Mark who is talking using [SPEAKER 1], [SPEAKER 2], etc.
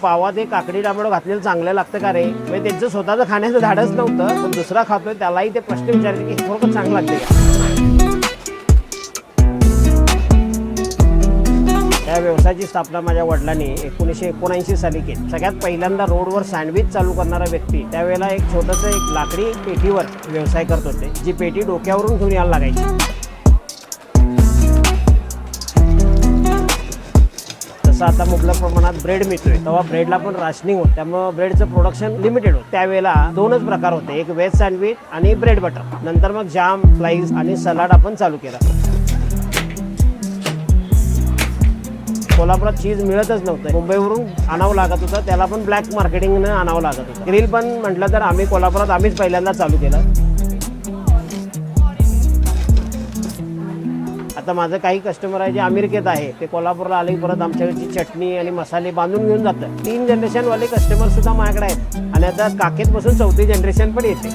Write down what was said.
[SPEAKER 1] पावात एक काकडी टोमॅटो घातलेलं चांगलं लागतं का रे? म्हणजे त्यांचं स्वतःचं खाण्याचं धाडच नव्हतं, पण दुसरा खातोय त्यालाही ते प्रश्न विचारले की हे खरोखर चांगलं लागते का? त्या व्यवसायाची स्थापना माझ्या वडिलांनी 1979 साली केली. सगळ्यात पहिल्यांदा रोडवर सँडविच चालू करणारा व्यक्ती त्यावेळेला एक छोटंसं एक लाकडी पेटीवर व्यवसाय करत होते, जी पेटी डोक्यावरून घेऊन यायला लागायची. तसं आता मुबलक प्रमाणात ब्रेड मिळतोय, तेव्हा ब्रेडला पण राशनिंग होतं, त्यामुळे ब्रेडचं प्रोडक्शन लिमिटेड होतं. त्यावेळेला दोनच प्रकार होते, एक व्हेज सँडविच आणि ब्रेड बटर. नंतर मग जाम, स्लाइस आणि सलाड आपण चालू केला. कोल्हापुरात चीज मिळतच नव्हतं, मुंबईवरून आणावं लागत होतं, त्याला पण ब्लॅक मार्केटिंगनं आणावं लागत होतं. ग्रिल पण म्हटलं तर आम्ही कोल्हापुरात आम्हीच पहिल्यांदा चालू केलं. आता माझं काही कस्टमर आहे जे अमेरिकेत आहे, ते कोल्हापूरला आले परत आमच्याकडची चटणी आणि मसाले बांधून घेऊन जातात. 3 जनरेशनवाले कस्टमर सुद्धा माझ्याकडे आहेत आणि आता काकेत बसून 4थी जनरेशन पण येते.